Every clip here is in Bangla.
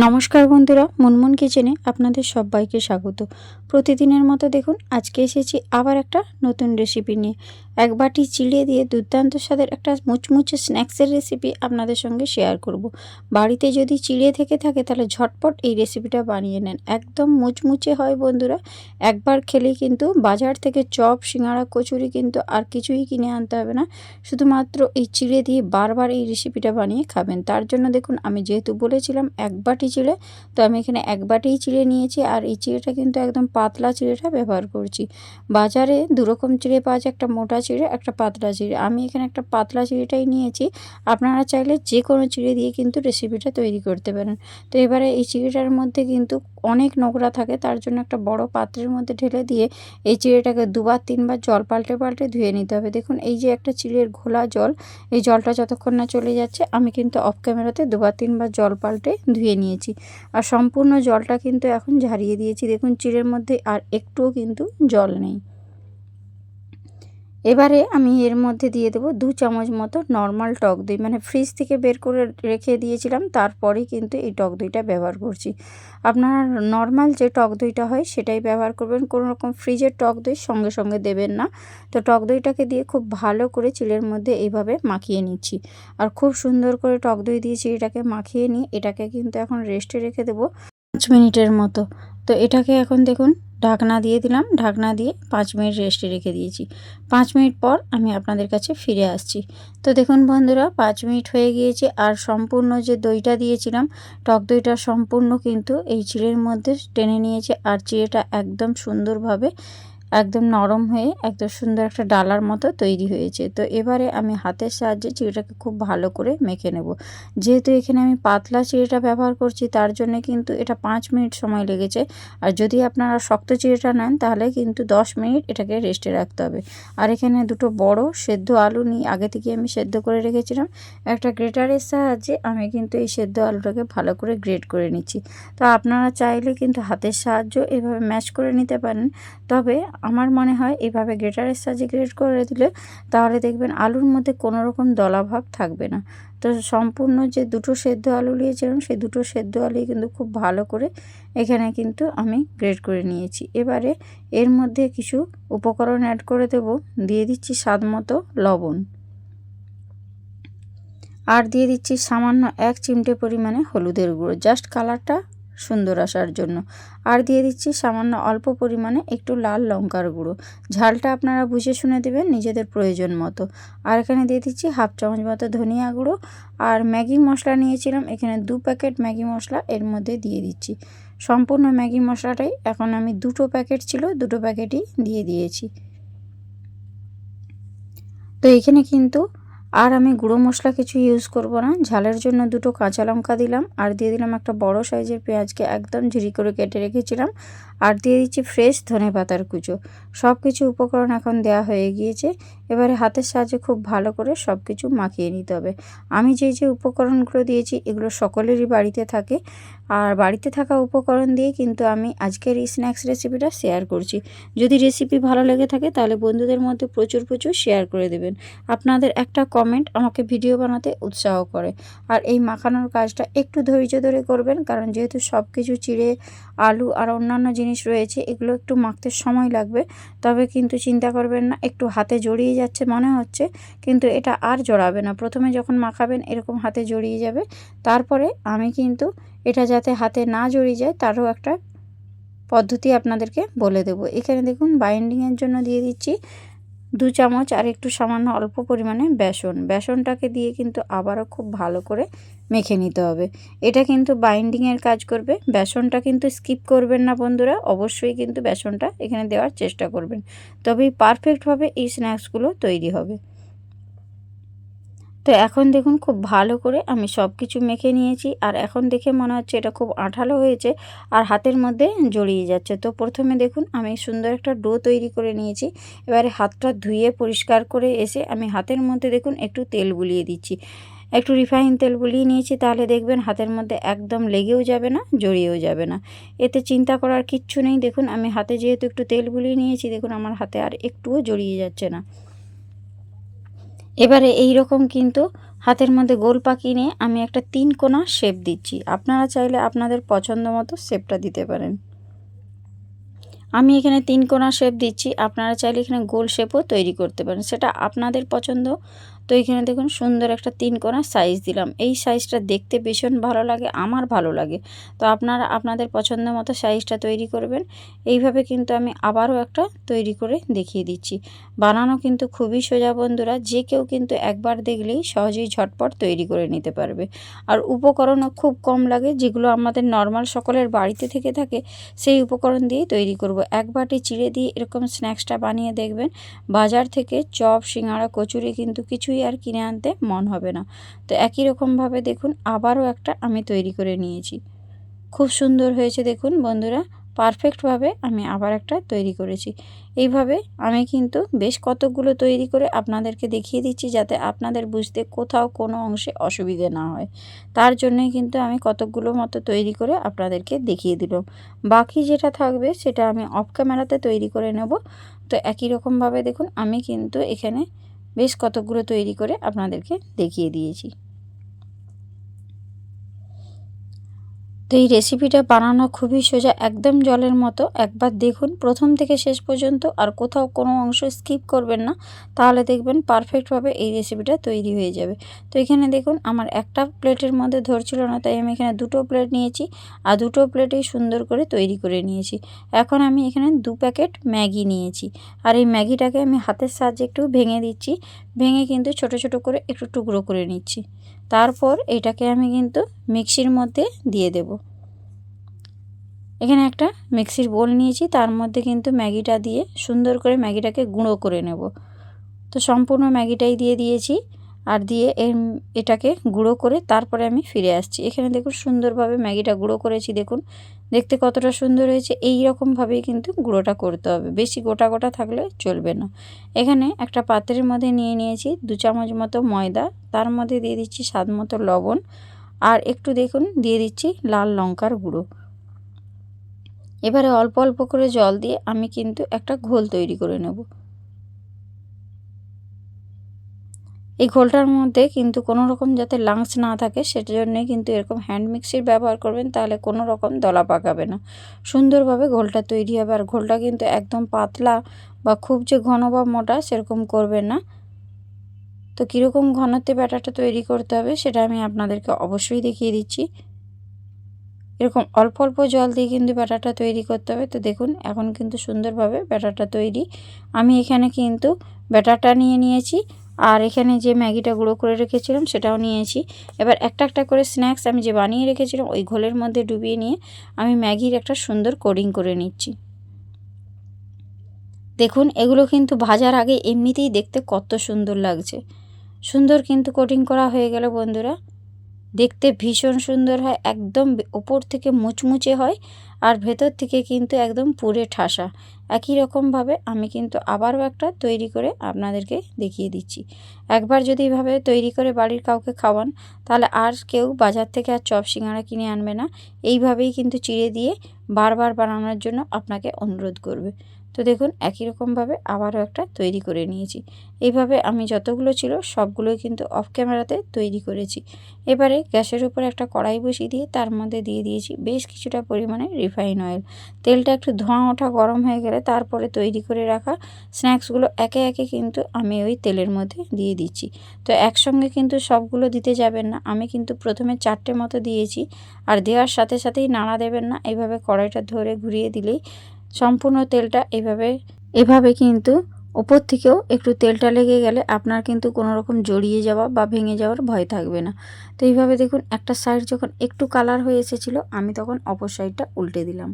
নমস্কার বন্ধুরা, মুনমুন কিচেনে আপনাদের সবাইকে স্বাগত। প্রতিদিনের মতো দেখুন আজকে এসেছি আবার একটা নতুন রেসিপি নিয়ে। এক বাটি চিড়ে দিয়ে দুর্দান্ত স্বাদের একটা মুচমুচে স্ন্যাক্সের রেসিপি আপনাদের সঙ্গে শেয়ার করব। বাড়িতে যদি চিড়ে থেকে থাকে তাহলে ঝটপট এই রেসিপিটা বানিয়ে নেন, একদম মুচমুচে হয় বন্ধুরা। একবার খেলে কিন্তু বাজার থেকে চপ, সিঙ্গাড়া, কচুরি কিন্তু আর কিছুই কিনে আনতে হবে না, শুধুমাত্র এই চিড়ে দিয়ে বারবার এই রেসিপিটা বানিয়ে খাবেন। তার জন্য দেখুন আমি যেহেতু বলেছিলাম এক বাটি চিড়ে, তো আমি এখানে এক বাটিই চিড়ে নিয়েছি। আর এই চিড়েটা কিন্তু একদম পাতলা চিড়েটা ব্যবহার করছি। বাজারে দুরকম চিড়ে পাওয়া যায়, একটা মোটা চিড়ে, একটা পাতলা চিড়ে। আমি এখানে একটা পাতলা চিড়েটাই নিয়েছি। আপনারা চাইলে যে কোনো চিড়ে দিয়ে কিন্তু রেসিপিটা তৈরি করতে পারেন। তো এবারে এই চিড়েটার মধ্যে কিন্তু অনেক নোংরা থাকে, তার জন্য একটা বড় পাত্রের মধ্যে ঢেলে দিয়ে এই চিড়েটাকে দুবার তিনবার জল পাল্টে পাল্টে ধুয়ে নিতে হবে। দেখুন এই যে একটা চিড়ের ঘোলা জল, এই জলটা যতক্ষণ না চলে যাচ্ছে আমি কিন্তু অফ ক্যামেরাতে দুবার তিনবার জল পাল্টে ধুয়ে নিয়েছি। আর সম্পূর্ণ জলটা কিন্তু এখন ঝারিয়ে দিয়েছি। দেখুন চিড়ের মধ্যে আর একটুও কিন্তু জল নেই। এবারে আমি এর মধ্যে দিয়ে দেবো 2 চামচ মতো নর্মাল টক দই, মানে ফ্রিজ থেকে বের করে রেখে দিয়েছিলাম, তারপরেই কিন্তু এই টক দইটা ব্যবহার করছি। আপনারা নর্মাল যে টক দইটা হয় সেটাই ব্যবহার করবেন, কোনো রকম ফ্রিজের টক দই সঙ্গে সঙ্গে দেবেন না। তো টক দইটাকে দিয়ে খুব ভালো করে চিড়ের মধ্যে এইভাবে মাখিয়ে নিচ্ছি। আর খুব সুন্দর করে টক দই দিয়ে চিড়েটাকে মাখিয়ে নিয়ে এটাকে কিন্তু এখন রেস্টে রেখে দেবো 5 মিনিটের মতো। তো এটাকে এখন দেখুন ঢাকনা দিয়ে দিলাম, ঢাকনা দিয়ে 5 মিনিট রেস্টে রেখে দিয়েছি। 5 মিনিট পর আমি আপনাদের কাছে ফিরে আসছি। তো দেখুন বন্ধুরা 5 মিনিট হয়ে গিয়েছে, আর সম্পূর্ণ যে দইটা দিয়েছিলাম, টক দইটা সম্পূর্ণ কিন্তু এই চিড়ের মধ্যে টেনে নিয়েছে। আর চিড়েটা একদম সুন্দরভাবে একদম নরম হয়ে একদম সুন্দর একটা ডালার মতো তৈরি হয়েছে। তো এবারে আমি হাতের সাহায্যে চিড়েটাকে খুব ভালো করে মেখে নেব। যেহেতু এখানে আমি পাতলা চিড়েটা ব্যবহার করছি, তার জন্য কিন্তু এটা 5 মিনিট সময় লেগেছে। আর যদি আপনারা শক্ত চিড়েটা নেন তাহলে কিন্তু 10 মিনিট এটাকে রেস্টে রাখতে হবে। আর এখানে দুটো বড় সেদ্ধ আলু নিয়ে আগে থেকে আমি সেদ্ধ করে রেখেছিলাম। একটা গ্রেটারের সাহায্যে আমি কিন্তু এই সেদ্ধ আলুটাকে ভালো করে গ্রেট করে নিচ্ছি। তো আপনারা চাইলে কিন্তু হাতের সাহায্য এভাবে ম্যাশ করে নিতে পারেন, তবে আমার মনে হয় এভাবে গ্রেটারের সাহায্যে গ্রেট করে দিলে তাহলে দেখবেন আলুর মধ্যে কোনো রকম দলাভাব থাকবে না। তো সম্পূর্ণ যে দুটো সেদ্ধ আলু নিয়েছিলাম সেই দুটো সেদ্ধ আলু কিন্তু খুব ভালো করে এখানে কিন্তু আমি গ্রেট করে নিয়েছি। এবারে এর মধ্যে কিছু উপকরণ অ্যাড করে দেব। দিয়ে দিচ্ছি স্বাদ মতো লবণ, আর দিয়ে দিচ্ছি সামান্য 1 চিমটে পরিমাণে হলুদের গুঁড়ো, জাস্ট কালারটা সুন্দর আসার জন্য। আর দিয়ে দিচ্ছি সামান্য অল্প পরিমাণে একটু লাল লঙ্কার গুঁড়ো, ঝালটা আপনারা বুঝে শুনে দেবেন নিজেদের প্রয়োজন মতো। আর এখানে দিয়ে দিচ্ছি 1/2 চামচ মতো ধনিয়া গুঁড়ো। আর ম্যাগি মশলা নিয়েছিলাম এখানে 2 প্যাকেট ম্যাগি মশলা এর মধ্যে দিয়ে দিচ্ছি। সম্পূর্ণ ম্যাগি মশলাটাই এখন আমি দুটো প্যাকেট ছিল, দুটো প্যাকেটই দিয়ে দিয়েছি। তো এখানে কিন্তু আর আমি গুঁড়ো মশলা কিছু ইউজ করব না। ঝালের জন্য দুটো কাঁচা লঙ্কা দিলাম, আর দিয়ে দিলাম একটা বড় সাইজের পেঁয়াজকে একদম ঝিরি করে কেটে রেখেছিলাম। আর দিয়ে দিচ্ছি ফ্রেশ ধনেপাতার কুচো। সব কিছু উপকরণ এখন দেওয়া হয়ে গিয়েছে। এবারে হাতের সাহায্যে খুব ভালো করে সব কিছু মাখিয়ে নিতে হবে। আমি যে উপকরণগুলো দিয়েছি এগুলো সকলেরই বাড়িতে থাকে, আর বাড়িতে থাকা উপকরণ দিয়ে কিন্তু আমি আজকের এই স্ন্যাক্স রেসিপিটা শেয়ার করছি। যদি রেসিপি ভালো লেগে থাকে তাহলে বন্ধুদের মধ্যে প্রচুর শেয়ার করে দেবেন। আপনাদের একটা কমেন্ট আমাকে ভিডিও বানাতে উৎসাহ করে। আর এই মাখানোর কাজটা একটু ধৈর্য ধরে করবেন, কারণ যেহেতু সব কিছু চিড়ে, আলু আর অন্যান্য জিনিস রয়েছে, এগুলো একটু মাখতে সময় লাগবে। তবে কিন্তু চিন্তা করবেন না একটু হাতে জড়িয়ে যাচ্ছে মনে হচ্ছে, কিন্তু এটা আর জড়াবে না। প্রথমে যখন মাখাবেন এরকম হাতে জড়িয়ে যাবে, তারপরে আমি কিন্তু এটা যাতে হাতে না জড়িয়ে যায় তারও একটা পদ্ধতি আপনাদেরকে বলে দেব। এখানে দেখুন বাইন্ডিংয়ের জন্য দিয়ে দিচ্ছি 2 চামচ আর একটু সামান্য অল্প পরিমাণে বেসন। বেসনটাকে দিয়ে কিন্তু আবারও খুব ভালো করে মেখে নিতে হবে। এটা কিন্তু বাইন্ডিংয়ের কাজ করবে। বেসনটা কিন্তু স্কিপ করবেন না বন্ধুরা, অবশ্যই কিন্তু বেসনটা এখানে দেওয়ার চেষ্টা করবেন, তবেই পারফেক্টভাবে এই স্ন্যাক্সগুলো তৈরি হবে। তো এখন দেখুন খুব ভালো করে আমি সব কিছু মেখে নিয়েছি, আর এখন দেখে মনে হচ্ছে এটা খুব আঠালো হয়েছে আর হাতের মধ্যে জড়িয়ে যাচ্ছে। তো প্রথমে দেখুন আমি সুন্দর একটা ডো তৈরি করে নিয়েছি। এবারে হাতটা ধুয়ে পরিষ্কার করে এসে আমি হাতের মধ্যে দেখুন একটু তেল বুলিয়ে দিচ্ছি। একটু রিফাইন তেল বুলিয়ে নিয়েছি, তাহলে দেখবেন হাতের মধ্যে একদম লেগেও যাবে না, জড়িয়েও যাবে না। এতে চিন্তা করার কিচ্ছু নেই। দেখুন আমি হাতে যেহেতু একটু তেল বুলিয়ে নিয়েছি, দেখুন আমার হাতে আর একটুও জড়িয়ে যাচ্ছে না। এবারে এই রকম কিন্তু হাতের মধ্যে গোল পাকিয়ে নিয়ে আমি একটা 3 কোণা শেপ দিচ্ছি। আপনারা চাইলে আপনাদের পছন্দ মতো শেপটা দিতে পারেন। আমি এখানে 3 কোণা শেপ দিচ্ছি, আপনারা চাইলে এখানে গোল শেপও তৈরি করতে পারেন, সেটা আপনাদের পছন্দ। তো এখানে দেখুন সুন্দর একটা 3 কোণা সাইজ দিলাম। এই সাইজটা দেখতে ভীষণ ভালো লাগে, আমার ভালো লাগে। তো আপনারা আপনাদের পছন্দ মতো সাইজটা তৈরি করবেন। এইভাবে কিন্তু আমি আবারও একটা তৈরি করে দেখিয়ে দিচ্ছি। বানানো কিন্তু খুবই সোজা বন্ধুরা, যে কেউ কিন্তু একবার দেখলেই সহজেই ঝটপট তৈরি করে নিতে পারবে। আর উপকরণও খুব কম লাগে, যেগুলো আমাদের নর্মাল সকলের বাড়িতে থেকে থাকে সেই উপকরণ দিয়েই তৈরি করব। এক বাটি চিড়ে দিয়ে এরকম স্ন্যাক্সটা বানিয়ে দেখবেন। বাজার থেকে চপ, সিঙ্গাড়া, কচুরি কিন্তু কিছুই আর কিনে আনতে মন হবে না। তো একই রকমভাবে দেখুন আবারও একটা আমি তৈরি করে নিয়েছি। খুব সুন্দর হয়েছে দেখুন বন্ধুরা, পারফেক্টভাবে আমি আবার একটা তৈরি করেছি। এইভাবে আমি কিন্তু বেশ কতগুলো তৈরি করে আপনাদেরকে দেখিয়ে দিচ্ছি, যাতে আপনাদের বুঝতে কোথাও কোনো অংশে অসুবিধে না হয়। তার জন্যই কিন্তু আমি কতকগুলো মতো তৈরি করে আপনাদেরকে দেখিয়ে দিলাম। বাকি যেটা থাকবে সেটা আমি অফ ক্যামেরাতে তৈরি করে নেব। তো একই রকমভাবে দেখুন আমি কিন্তু এখানে বেশ কতকগুলো তৈরি করে আপনাদেরকে দেখিয়ে দিয়েছি। তো এই রেসিপিটা বানানো খুবই সোজা, একদম জলের মতো। একবার দেখুন প্রথম থেকে শেষ পর্যন্ত, আর কোথাও কোনো অংশ স্কিপ করবেন না, তাহলে দেখবেন পারফেক্টভাবে এই রেসিপিটা তৈরি হয়ে যাবে। তো এখানে দেখুন আমার একটা প্লেটের মধ্যে ধরছিল না, তাই আমি এখানে দুটো প্লেট নিয়েছি, আর দুটো প্লেটেই সুন্দর করে তৈরি করে নিয়েছি। এখন আমি এখানে 2 প্যাকেট ম্যাগি নিয়েছি, আর এই ম্যাগিটাকে আমি হাতের সাহায্যে একটু ভেঙে দিচ্ছি। ভেঙে কিন্তু ছোট ছোট করে একটু টুকরো করে নিচ্ছি। তারপর এটাকে আমি কিন্তু মিক্সির মধ্যে দিয়ে দেব। এখানে একটা মিক্সির বোল নিয়েছি, তার মধ্যে কিন্তু ম্যাগিটা দিয়ে সুন্দর করে ম্যাগিটাকে গুঁড়ো করে নেব। তো সম্পূর্ণ ম্যাগিটাই দিয়ে দিয়েছি, আর দিয়ে এটাকে গুঁড়ো করে তারপরে আমি ফিরে আসছি। এখানে দেখুন সুন্দরভাবে ম্যাগিটা গুঁড়ো করেছি, দেখুন দেখতে কতটা সুন্দর হয়েছে। এই রকমভাবেই কিন্তু গুঁড়োটা করতে হবে, বেশি গোটা গোটা থাকলে চলবে না। এখানে একটা পাত্রের মধ্যে নিয়ে নিয়েছি 2 চামচ মতো ময়দা, তার মধ্যে দিয়ে দিচ্ছি স্বাদ মতো লবণ, আর একটু দেখুন দিয়ে দিচ্ছি লাল লঙ্কার গুঁড়ো। এবারে অল্প অল্প করে জল দিয়ে আমি কিন্তু একটা ঘোল তৈরি করে নেব। এই ঘোলটার মধ্যে কিন্তু কোনো রকম যাতে লাংস না থাকে, সেটার জন্যই কিন্তু এরকম হ্যান্ড মিক্সির ব্যবহার করবেন, তাহলে কোনো রকম দলা পাকাবে না, সুন্দরভাবে ঘোলটা তৈরি হবে। আর ঘোলটা কিন্তু একদম পাতলা বা খুব যে ঘন বা মোটা সেরকম করবেন না। তো কীরকম ঘনত্বে ব্যাটারটা তৈরি করতে হবে সেটা আমি আপনাদেরকে অবশ্যই দেখিয়ে দিচ্ছি। এরকম অল্প অল্প জল দিয়ে কিন্তু ব্যাটারটা তৈরি করতে হবে। তো দেখুন এখন কিন্তু সুন্দরভাবে ব্যাটারটা তৈরি। আমি এখানে কিন্তু ব্যাটারটা নিয়ে নিয়েছি, আর এখানে যে ম্যাগিটা গুঁড়ো করে রেখেছিলাম সেটাও নিয়েছি। এবার একটা একটা করে স্ন্যাক্স আমি যে বানিয়ে রেখেছিলাম ওই ঘোলের মধ্যে ডুবিয়ে নিয়ে আমি ম্যাগির একটা সুন্দর কোডিং করে নিচ্ছি। দেখুন এগুলো কিন্তু ভাজার আগে এমনিতেই দেখতে কত সুন্দর লাগছে। সুন্দর কিন্তু কোটিং করা হয়ে গেল বন্ধুরা, দেখতে ভীষণ সুন্দর হয়, একদম ওপর থেকে মুচমুচে হয়, আর ভেতর থেকে কিন্তু একদম পুরে ঠাসা। একই রকমভাবে আমি কিন্তু আবারও একটা তৈরি করে আপনাদেরকে দেখিয়ে দিচ্ছি। একবার যদি এভাবে তৈরি করে বাড়ির কাউকে খাওয়ান, তাহলে আর কেউ বাজার থেকে আর চপ সিঙ্গাড়া কিনে আনবে না। এইভাবেই কিন্তু চিড়ে দিয়ে বারবার বানানোর জন্য আপনাকে অনুরোধ করবে। তো দেখুন একই রকমভাবে আবারও একটা তৈরি করে নিয়েছি। এইভাবে আমি যতগুলো ছিল সবগুলোই কিন্তু অফ ক্যামেরাতে তৈরি করেছি। এবারে গ্যাসের উপর একটা কড়াই বসিয়ে দিয়ে তার মধ্যে দিয়ে দিয়েছি বেশ কিছুটা পরিমাণে রিফাইন অয়েল। তেলটা একটু ধোঁয়া ওঠা গরম হয়ে গেলে তারপরে তৈরি করে রাখা স্ন্যাক্সগুলো একে একে কিন্তু আমি ওই তেলের মধ্যে দিয়ে দিচ্ছি। তো একসঙ্গে কিন্তু সবগুলো দিতে যাবেন না, আমি কিন্তু প্রথমে 4টে মতো দিয়েছি, আর দেওয়ার সাথে সাথেই নাড়া দেবেন না, এইভাবে কড়াইটা ধরে ঘুরিয়ে দিলেই সম্পূর্ণ তেলটা এভাবে কিন্তু ওপর থেকেও একটু তেলটা লেগে গেলে আপনার কিন্তু কোনো রকম জড়িয়ে যাওয়া বা ভেঙে যাওয়ার ভয় থাকবে না। তো এইভাবে দেখুন একটা সাইড যখন একটু কালার হয়ে এসেছিলো আমি তখন অপর সাইডটা উল্টে দিলাম।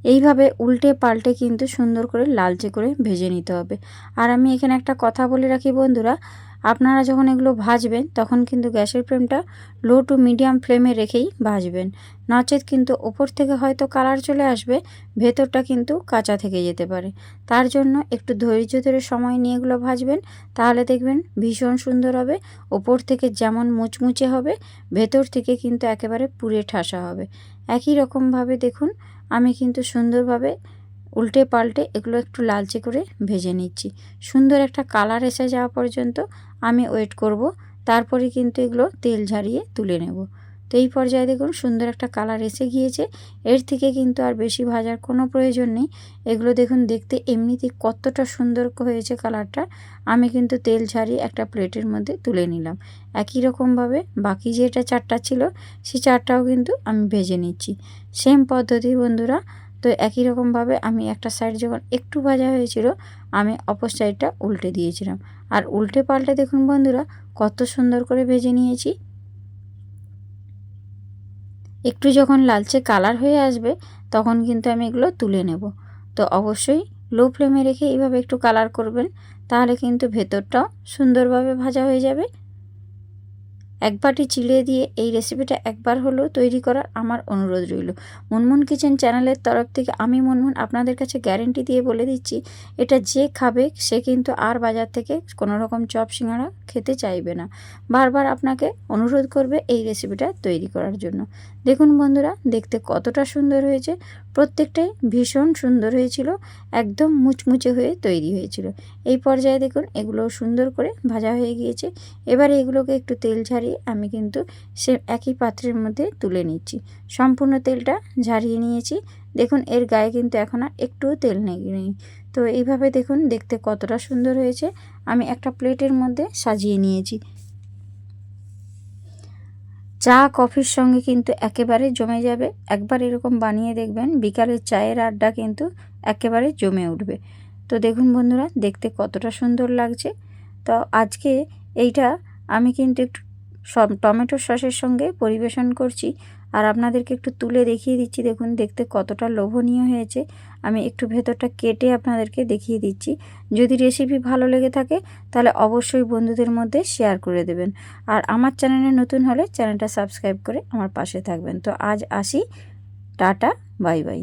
এইভাবে উল্টে পাল্টে কিন্তু সুন্দর করে লালচে করে ভেজে নিতে হবে। আর আমি এখানে একটা কথা বলে রাখি বন্ধুরা, আপনারা যখন এগুলো ভাজবেন তখন কিন্তু গ্যাসের ফ্লেমটা লো টু মিডিয়াম ফ্লেমে রেখেই ভাজবেন, নচেত কিন্তু ওপর থেকে হয়তো কালার চলে আসবে, ভেতরটা কিন্তু কাঁচা থেকে যেতে পারে। তার জন্য একটু ধৈর্য ধরে সময় নিয়ে এগুলো ভাজবেন, তাহলে দেখবেন ভীষণ সুন্দর হবে। ওপর থেকে যেমন মুচমুচে হবে, ভেতর থেকে কিন্তু একেবারে পুড়ে ঠাসা হবে। একই রকমভাবে দেখুন আমি কিন্তু সুন্দরভাবে উল্টে পাল্টে এগুলো একটু লালচে করে ভেজে নিচ্ছি। সুন্দর একটা কালার এসে যাওয়া পর্যন্ত আমি ওয়েট করব। তারপরে কিন্তু এগুলো তেল ঝারিয়ে তুলে নেব। তো এই পর্যায়ে দেখুন সুন্দর একটা কালার এসে গিয়েছে। এর থেকে কিন্তু আর বেশি ভাজার কোনো প্রয়োজন নেই। এগুলো দেখুন দেখতে এমনিতেই কতটা সুন্দর হয়েছে কালারটা। আমি কিন্তু তেল ঝারিয়ে একটা প্লেটের মধ্যে তুলে নিলাম। একই রকমভাবে বাকি যেটা চারটা ছিল সেই চারটাও কিন্তু আমি ভেজে নিচ্ছি। সেম পদ্ধতি বন্ধুরা। তো একই রকমভাবে আমি একটা সাইড যখন একটু ভাজা হয়েছিল আমি অপর সাইডটা উল্টে দিয়েছিলাম। আর উল্টে পাল্টে দেখুন বন্ধুরা কত সুন্দর করে ভেজে নিয়েছি। একটু যখন লালচে কালার হয়ে আসবে তখন কিন্তু আমি এগুলো তুলে নেব। তো অবশ্যই লো ফ্লেমে রেখে এইভাবে একটু কালার করবেন, তাহলে কিন্তু ভেতরটাও সুন্দরভাবে ভাজা হয়ে যাবে। এক বাটি চিড়ে দিয়ে এই রেসিপিটা একবার হলেও তৈরি করার আমার অনুরোধ রইল। মুনমুন কিচেন চ্যানেলের তরফ থেকে আমি মুনমুন আপনাদের কাছে গ্যারেন্টি দিয়ে বলে দিচ্ছি, এটা যে খাবে সে কিন্তু আর বাজার থেকে কোনো রকম চপ সিঙ্গাড়া খেতে চাইবে না, বারবার আপনাকে অনুরোধ করবে এই রেসিপিটা তৈরি করার জন্য। দেখুন বন্ধুরা দেখতে কতটা সুন্দর হয়েছে, প্রত্যেকটাই ভীষণ সুন্দর হয়েছিল, একদম মুচমুচে হয়ে তৈরি হয়েছিল। এই পর্যায়ে দেখুন এগুলো সুন্দর করে ভাজা হয়ে গিয়েছে। এবারে এগুলোকে একটু তেল ঝারিয়ে আমি কিন্তু সে একই পাত্রের মধ্যে তুলে নিচ্ছি। সম্পূর্ণ তেলটা ঝারিয়ে নিয়েছি। দেখুন এর গায়ে কিন্তু এখন আর একটুও তেল নেই। তো এইভাবে দেখুন দেখতে কতটা সুন্দর হয়েছে। আমি একটা প্লেটের মধ্যে সাজিয়ে নিয়েছি। চা কফির সঙ্গে কিন্তু একেবারে জমে যাবে। একবার এরকম বানিয়ে দেখবেন, বিকালের চায়ের আড্ডা কিন্তু একেবারে জমে উঠবে। তো দেখুন বন্ধুরা দেখতে কতটা সুন্দর লাগছে। তো আজকে এইটা আমি কিন্তু একটু টমেটো সসের সঙ্গে পরিবেশন করছি। আর আপনাদেরকে একটু তুলে দেখিয়ে দিচ্ছি, দেখুন দেখতে কতটা লোভনীয় হয়েছে। আমি একটু ভেতরটা কেটে আপনাদেরকে দেখিয়ে দিচ্ছি। যদি রেসিপি ভালো লেগে থাকে তাহলে অবশ্যই বন্ধুদের মধ্যে শেয়ার করে দেবেন। আর আমার চ্যানেলে নতুন হলে চ্যানেলটা সাবস্ক্রাইব করে আমার পাশে থাকবেন। তো আজ আসি, টাটা, বাই বাই।